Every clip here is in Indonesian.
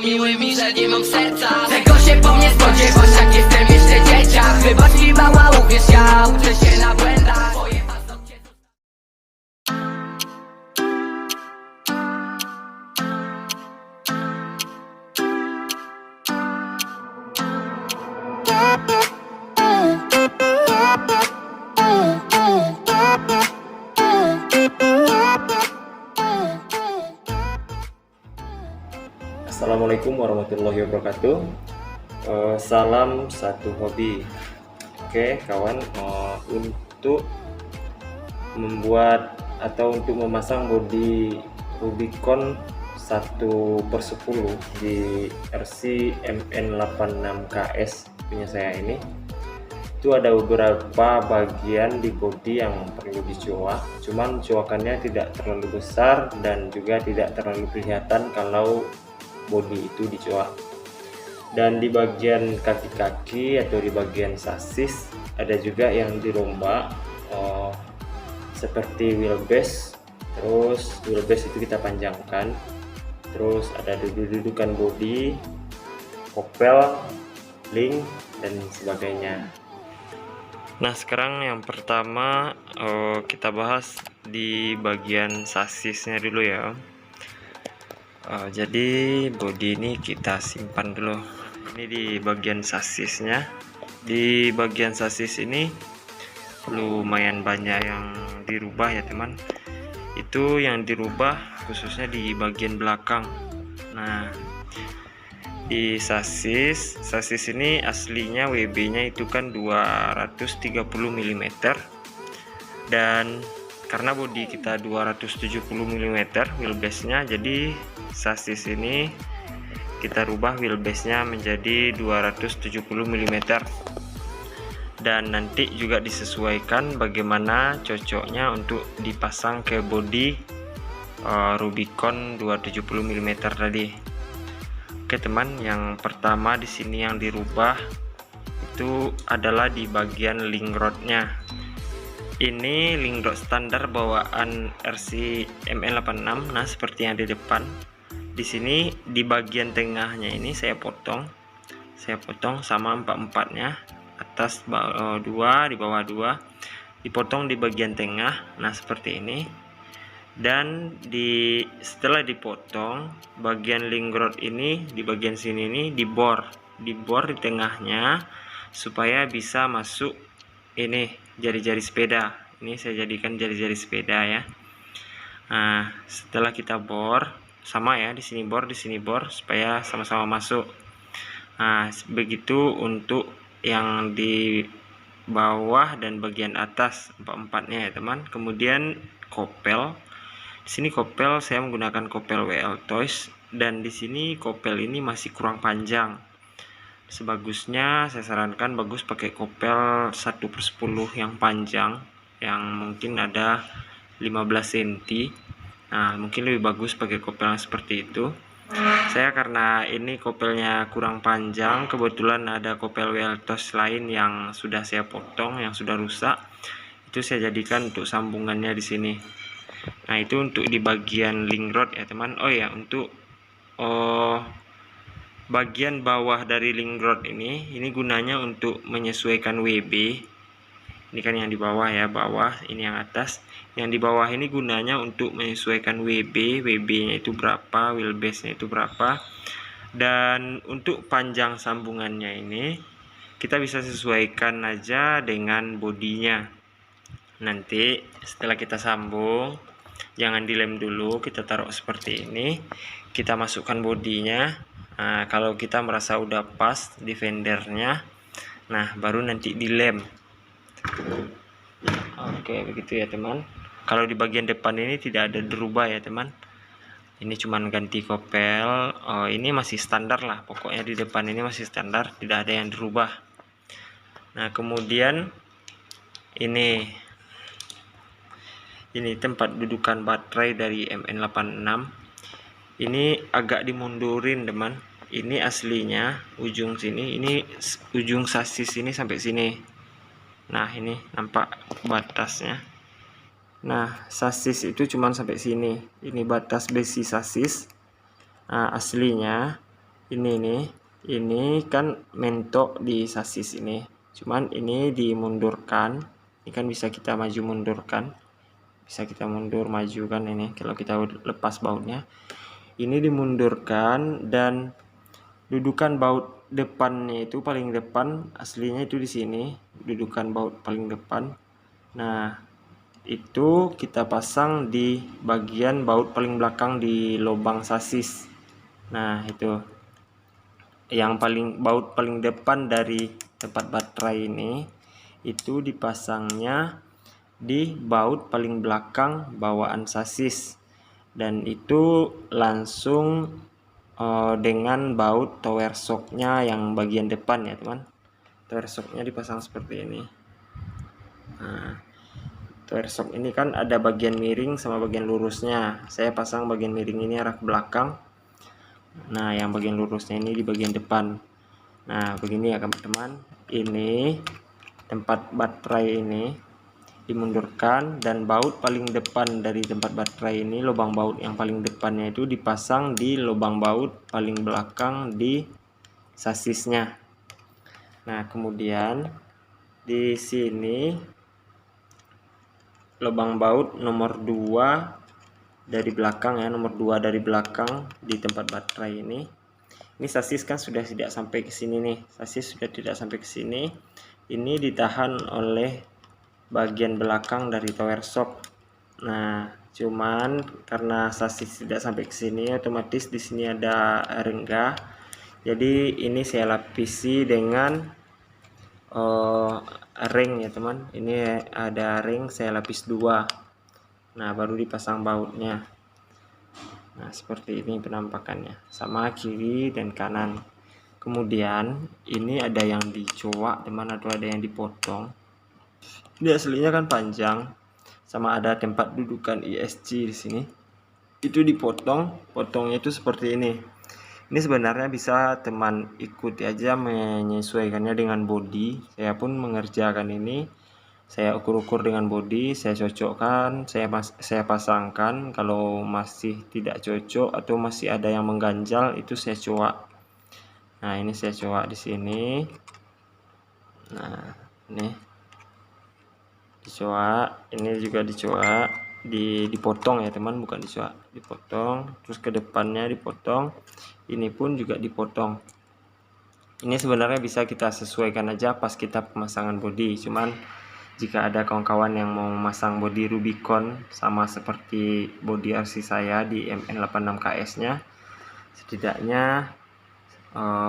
miły mi, że nie mam serca. Tego się po mnie spodziewasz, jak jestem jeszcze dzieciak. Wybacz mi mała, uwierz, ja uczę się na błędach. Twoje paznokcie Assalamualaikum warahmatullahi wabarakatuh. Salam satu hobi. Oke kawan, untuk membuat atau untuk memasang bodi Rubicon 1/10 di RC MN86KS punya saya ini, itu ada beberapa bagian di bodi yang perlu dicoak. Cuman coakannya tidak terlalu besar dan juga tidak terlalu kelihatan kalau bodi itu dicoak. Dan di bagian kaki-kaki atau di bagian sasis ada juga yang dirombak, seperti wheelbase. Terus wheelbase itu kita panjangkan, terus ada dudukan bodi, kopel, link dan sebagainya. Nah sekarang yang pertama kita bahas di bagian sasisnya dulu ya. Jadi bodi ini kita simpan dulu. Ini di bagian sasisnya. Di bagian sasis ini lumayan banyak yang dirubah ya teman. Itu yang dirubah khususnya di bagian belakang. Nah di sasis ini aslinya WB nya itu kan 230 mm, dan karena bodi kita 270 mm wheelbase nya, jadi sasis ini kita rubah wheelbase nya menjadi 270 mm, dan nanti juga disesuaikan bagaimana cocoknya untuk dipasang ke bodi Rubicon 270 mm tadi. Oke teman, yang pertama di sini yang dirubah itu adalah di bagian link rodnya. Ini link rod standar bawaan RC MN86. Nah seperti yang di depan. Di sini di bagian tengahnya ini saya potong sama empat-empatnya, atas dua, di bawah dua, dipotong di bagian tengah. Nah seperti ini. Dan setelah dipotong, bagian link rod ini di bagian sini ini dibor di tengahnya supaya bisa masuk ini jari-jari sepeda. Ini saya jadikan jari-jari sepeda ya. Nah setelah kita bor, sama ya, di sini bor supaya sama-sama masuk. Nah begitu untuk yang di bawah dan bagian atas empat-empatnya ya teman. Kemudian kopel. Di sini kopel saya menggunakan kopel WL Toys, dan di sini kopel ini masih kurang panjang. Sebagusnya saya sarankan bagus pakai kopel 1/10 yang panjang, yang mungkin ada 15 cm. Nah mungkin lebih bagus pakai kopel yang seperti itu. Saya karena ini kopelnya kurang panjang, kebetulan ada kopel WL Toys lain yang sudah saya potong, yang sudah rusak, itu saya jadikan untuk sambungannya di sini. Nah itu untuk di bagian link rod ya teman. Oh ya, untuk bagian bawah dari link rod ini gunanya untuk menyesuaikan WB. Ini kan yang di bawah ya, bawah, ini yang atas. Yang di bawah ini gunanya untuk menyesuaikan WB nya itu berapa, wheelbase nya itu berapa. Dan untuk panjang sambungannya ini kita bisa sesuaikan aja dengan bodinya. Nanti setelah kita sambung, jangan dilem dulu, kita taruh seperti ini, kita masukkan bodinya. Nah kalau kita merasa udah pas di fendernya, nah baru nanti dilem. Oke begitu ya teman. Kalau di bagian depan ini tidak ada dirubah ya teman, ini cuman ganti kopel. Ini masih standar lah, pokoknya di depan ini masih standar, tidak ada yang dirubah. Nah kemudian ini tempat dudukan baterai dari MN86. Ini agak dimundurin teman. Ini aslinya ujung sini, ini ujung sasis ini sampai sini. Nah ini nampak batasnya. Nah sasis itu cuma sampai sini. Ini batas besi sasis. Nah aslinya ini kan mentok di sasis ini, cuman ini dimundurkan. Ini kan bisa kita maju mundurkan, bisa kita mundur maju kan. Ini kalau kita lepas bautnya, ini dimundurkan dan dudukan baut depannya itu paling depan, aslinya itu di sini dudukan baut paling depan. Nah, itu kita pasang di bagian baut paling belakang di lubang sasis. Nah, itu yang baut paling depan dari tempat baterai ini, itu dipasangnya di baut paling belakang bawaan sasis, dan itu langsung dengan baut tower shocknya yang bagian depan ya teman. Tower shocknya dipasang seperti ini. Nah, tower shock ini kan ada bagian miring sama bagian lurusnya. Saya pasang bagian miring ini arah ke belakang. Nah, yang bagian lurusnya ini di bagian depan. Nah, begini ya teman-teman. Ini tempat baterai ini dimundurkan, dan baut paling depan dari tempat baterai ini, lubang baut yang paling depannya itu dipasang di lubang baut paling belakang di sasisnya. Nah, kemudian di sini lubang baut nomor 2 dari belakang ya, nomor 2 dari belakang di tempat baterai ini. Ini sasis kan sudah tidak sampai ke sini nih. Sasis sudah tidak sampai ke sini. Ini ditahan oleh bagian belakang dari tower shock. Nah, cuman karena sasis tidak sampai ke sini, otomatis di sini ada rengga. Jadi ini saya lapisi dengan ring ya teman. Ini ada ring, saya lapis 2. Nah, baru dipasang bautnya. Nah, seperti ini penampakannya, sama kiri dan kanan. Kemudian ini ada yang dicoak teman, atau ada yang dipotong. Ini aslinya kan panjang, sama ada tempat dudukan ESC di sini. Itu dipotong, potongnya itu seperti ini. Ini sebenarnya bisa teman ikuti aja menyesuaikannya dengan body. Saya pun mengerjakan ini. Saya ukur-ukur dengan body, saya cocokkan, saya pasangkan. Kalau masih tidak cocok atau masih ada yang mengganjal, itu saya coak. Nah, ini saya coak di sini. Nah, ini dicoak, ini juga dicoak, dipotong ya teman, bukan dicoak, dipotong. Terus ke depannya dipotong, ini pun juga dipotong. Ini sebenarnya bisa kita sesuaikan aja pas kita pemasangan body. Cuman jika ada kawan-kawan yang mau memasang body Rubicon sama seperti body RC saya di MN86KS nya, setidaknya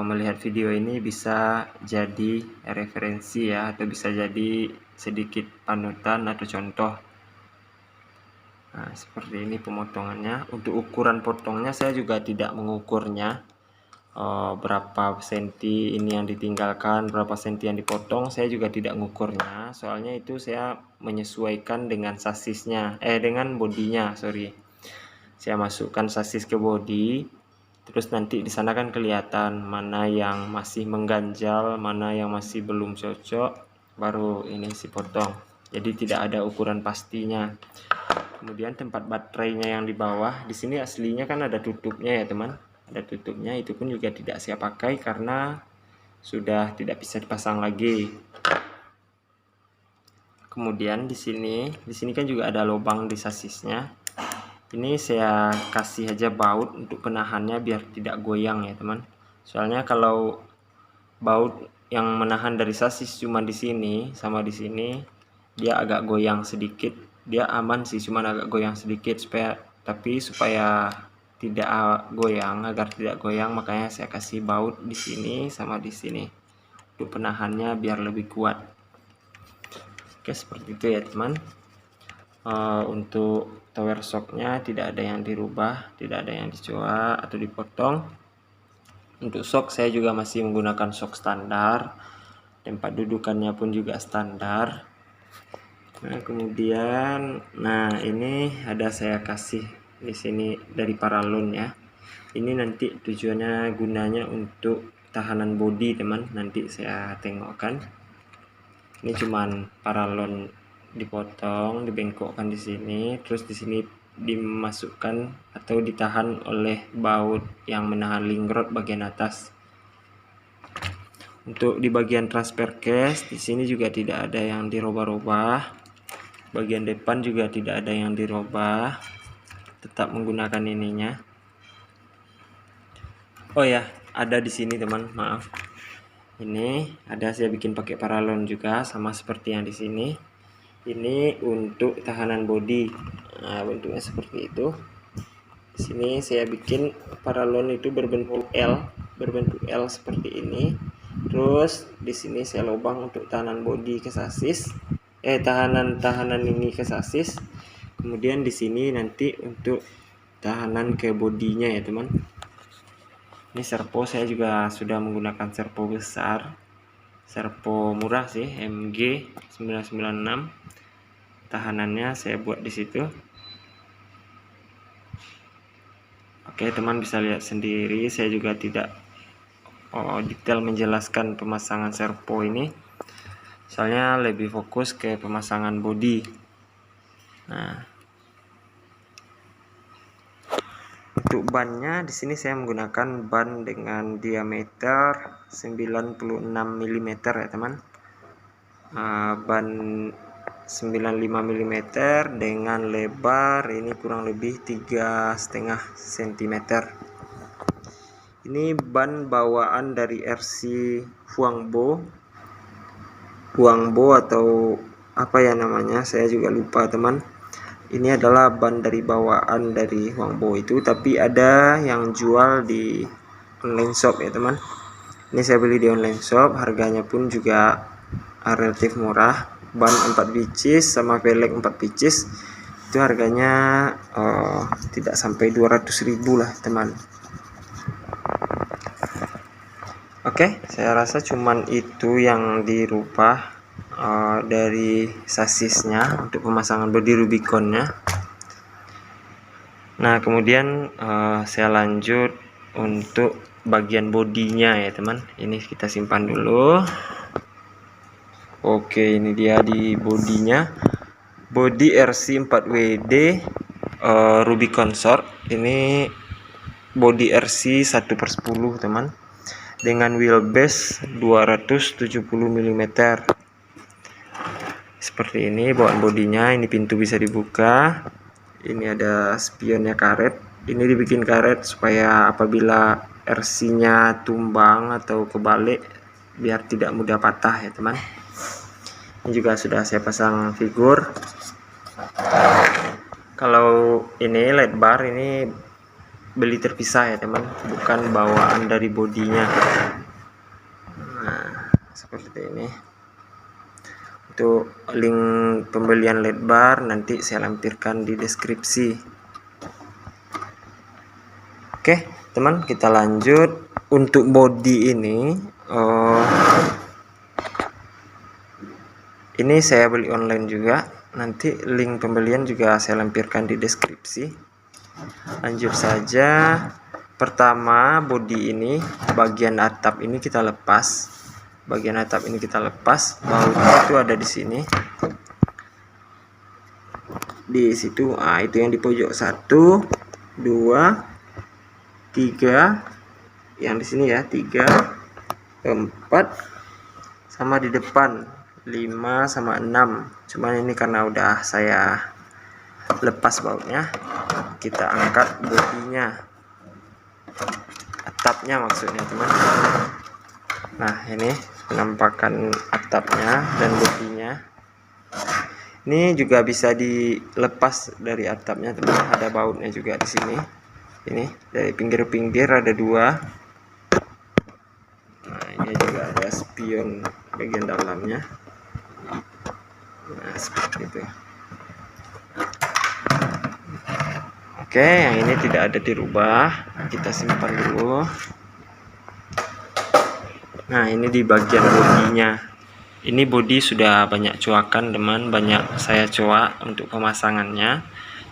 melihat video ini bisa jadi referensi ya, atau bisa jadi sedikit panutan atau contoh. Nah, seperti ini pemotongannya. Untuk ukuran potongnya saya juga tidak mengukurnya berapa senti ini yang ditinggalkan, berapa senti yang dipotong, saya juga tidak mengukurnya. Soalnya itu saya menyesuaikan dengan sasisnya, dengan bodinya, sorry. Saya masukkan sasis ke body. Terus nanti di sana kan kelihatan mana yang masih mengganjal, mana yang masih belum cocok, baru ini si potong. Jadi tidak ada ukuran pastinya. Kemudian tempat baterainya yang di bawah, di sini aslinya kan ada tutupnya ya teman, ada tutupnya. Itu pun juga tidak saya pakai karena sudah tidak bisa dipasang lagi. Kemudian di sini kan juga ada lubang di sasisnya. Ini saya kasih aja baut untuk penahannya biar tidak goyang ya teman. Soalnya kalau baut yang menahan dari sasis cuma di sini sama di sini, dia agak goyang sedikit. Dia aman sih, cuma agak goyang sedikit supaya tidak goyang, agar tidak goyang, makanya saya kasih baut di sini sama di sini untuk penahannya biar lebih kuat. Oke, seperti itu ya teman. Untuk tower shocknya tidak ada yang dirubah, tidak ada yang dicoak atau dipotong. Untuk shock saya juga masih menggunakan shock standar, tempat dudukannya pun juga standar. Nah, kemudian ini ada saya kasih di sini dari paralon ya. Ini nanti tujuannya gunanya untuk tahanan body teman, nanti saya tengokkan. Ini cuman paralon dipotong, dibengkokkan di sini, terus di sini dimasukkan atau ditahan oleh baut yang menahan link rod bagian atas. Untuk di bagian transfer case di sini juga tidak ada yang dirubah-rubah. Bagian depan juga tidak ada yang dirubah. Tetap menggunakan ininya. Oh ya, ada di sini teman, maaf. Ini ada saya bikin pakai paralon juga sama seperti yang di sini. Ini untuk tahanan bodi. Nah, bentuknya seperti itu. Di sini saya bikin paralon itu berbentuk L seperti ini. Terus di sini saya lubang untuk tahanan bodi ke sasis. Tahanan ini ke sasis. Kemudian di sini nanti untuk tahanan ke bodinya ya, teman. Ini servo saya juga sudah menggunakan servo besar, servo murah sih, MG 996. Tahanannya saya buat di situ. Oke, teman bisa lihat sendiri, saya juga tidak detail menjelaskan pemasangan servo ini. Soalnya lebih fokus ke pemasangan bodi. Nah, untuk bannya di sini saya menggunakan ban dengan diameter 96 mm ya, teman. Ban 95 mm dengan lebar ini kurang lebih 3,5 cm. Ini ban bawaan dari RC Huangbo atau apa ya namanya, saya juga lupa, teman. Ini adalah ban dari bawaan dari Huangbo itu, tapi ada yang jual di online shop ya, teman. Ini saya beli di online shop, harganya pun juga relatif murah. Ban 4 pieces sama velg 4 pieces itu harganya tidak sampai 200.000 lah, teman. Oke, saya rasa cuman itu yang dirubah dari sasisnya untuk pemasangan bodi Rubiconnya. Nah, kemudian saya lanjut untuk bagian bodinya ya, teman. Ini kita simpan dulu. Oke, ini dia di bodinya. Bodi RC 4WD Rubicon Short. Ini bodi RC 1/10, teman. Dengan wheelbase 270 mm. Seperti ini bawaan bodinya. Ini pintu bisa dibuka. Ini ada spionnya karet. Ini dibikin karet supaya apabila RC-nya tumbang atau kebalik biar tidak mudah patah ya, teman. Ini juga sudah saya pasang figur. Kalau ini LED bar ini beli terpisah ya, teman, bukan bawaan dari bodinya. Nah, seperti ini. Untuk link pembelian LED bar nanti saya lampirkan di deskripsi. Oke, teman, kita lanjut. Untuk bodi ini saya beli online juga. Nanti link pembelian juga saya lampirkan di deskripsi. Lanjut saja. Pertama, bodi ini bagian atap ini kita lepas. Bagian atap ini kita lepas. Bautnya itu ada di sini. Di situ, itu yang di pojok 1, 2, 3. Yang di sini ya, 3, 4, sama di depan 5 sama 6. Cuman ini karena udah saya lepas bautnya, kita angkat bodinya, atapnya maksudnya, teman. Nah, ini penampakan atapnya dan bodinya. Ini juga bisa dilepas dari atapnya, teman. Ada bautnya juga di sini. Ini dari pinggir-pinggir ada 2. Nah, ini juga ada spion bagian dalamnya. Nah, seperti itu. Oke, yang ini tidak ada dirubah, kita simpan dulu. Nah, ini di bagian bodinya. Ini bodi sudah banyak coakan, teman, banyak saya coak untuk pemasangannya.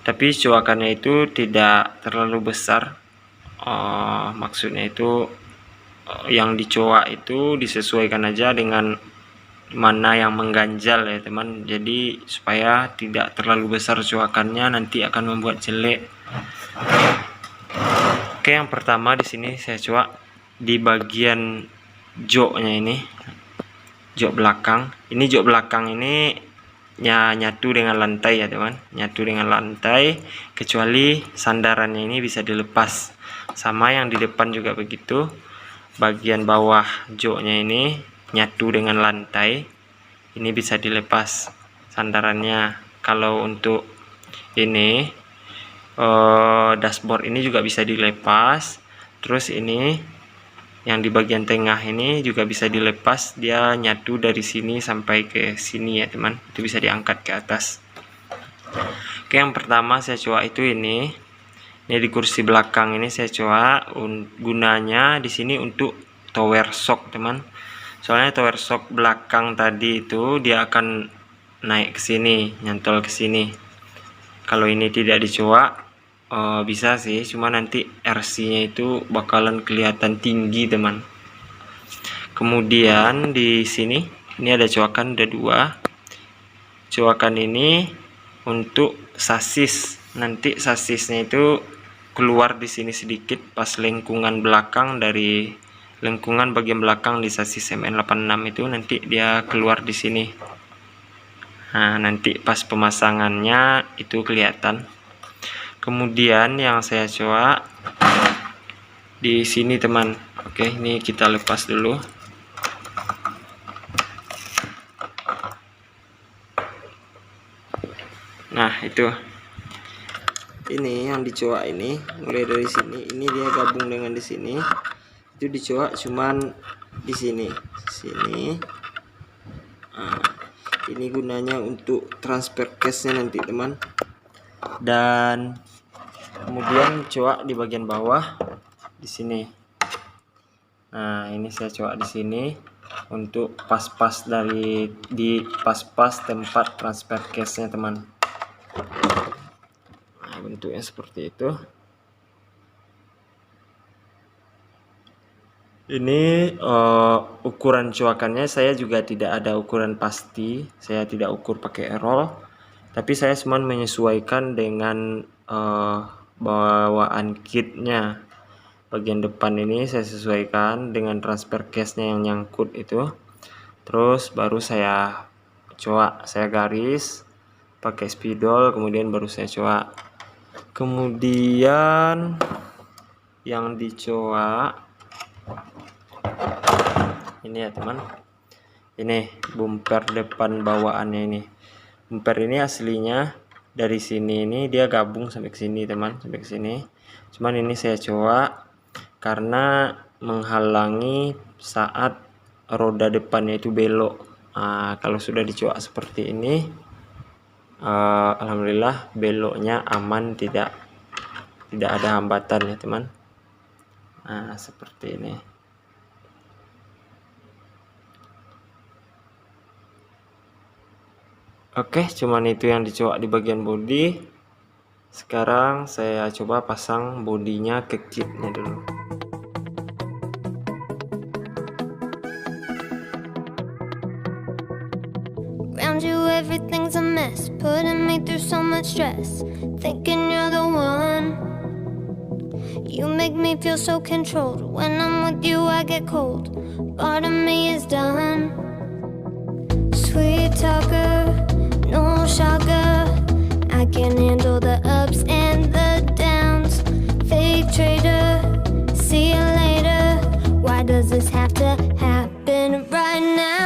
Tapi coakannya itu tidak terlalu besar. Maksudnya itu yang dicoak itu disesuaikan aja dengan mana yang mengganjal ya teman. Jadi supaya tidak terlalu besar coakannya, nanti akan membuat jelek. Oke, yang pertama di sini saya coak di bagian joknya ini, jok belakang. Ini jok belakang ini nyatu dengan lantai ya teman, nyatu dengan lantai, kecuali sandarannya ini bisa dilepas. Sama yang di depan juga begitu, bagian bawah joknya ini nyatu dengan lantai, ini bisa dilepas sandarannya. Kalau untuk ini dashboard ini juga bisa dilepas. Terus ini yang di bagian tengah ini juga bisa dilepas, dia nyatu dari sini sampai ke sini ya teman, itu bisa diangkat ke atas. Oke, yang pertama saya coak itu ini di kursi belakang ini saya coak. Gunanya di sini untuk tower shock teman, soalnya tower shock belakang tadi itu dia akan naik ke sini, nyantol ke sini. Kalau ini tidak dicoak bisa sih, cuma nanti RC-nya itu bakalan kelihatan tinggi teman. Kemudian di sini ini ada coakan, ada dua coakan ini untuk sasis. Nanti sasisnya itu keluar di sini sedikit pas lengkungan belakang, dari lengkungan bagian belakang di sasis MN86 itu nanti dia keluar di sini. Nah, nanti pas pemasangannya itu kelihatan. Kemudian yang saya coak di sini teman. Oke, ini kita lepas dulu. Nah, itu. Ini yang dicoak ini mulai dari sini, ini dia gabung dengan di sini. Itu dicoak cuman di sini. Nah, ini gunanya untuk transfer case-nya nanti teman. Dan kemudian coak di bagian bawah di sini. Nah, ini saya coak di sini untuk pas-pas di pas-pas tempat transfer case-nya teman. Nah, bentuknya seperti itu. Ini ukuran coakannya saya juga tidak ada ukuran pasti, saya tidak ukur pakai roll, tapi saya cuma menyesuaikan dengan bawaan kitnya. Bagian depan ini saya sesuaikan dengan transfer case-nya yang nyangkut itu, terus baru saya coak, saya garis pakai spidol, kemudian baru saya coak. Kemudian yang dicoak ini ya teman, ini bumper depan bawaannya ini. Bumper ini aslinya dari sini, ini dia gabung sampai ke sini teman, sampai ke sini. Cuman ini saya coak karena menghalangi saat roda depannya itu belok. Nah, kalau sudah dicoak seperti ini, alhamdulillah beloknya aman, tidak ada hambatan ya teman. Nah, seperti ini. Oke, cuman itu yang dicoak di bagian bodi. Sekarang saya coba pasang bodinya ke kitnya dulu. Around you everything's a mess, putting me through so much stress, thinking you're the one. You make me feel so controlled, when I'm with you I get cold, part of me is done. Sweet talker, no shocker, I can handle the ups and the downs. Fake trader, see you later, why does this have to happen right now?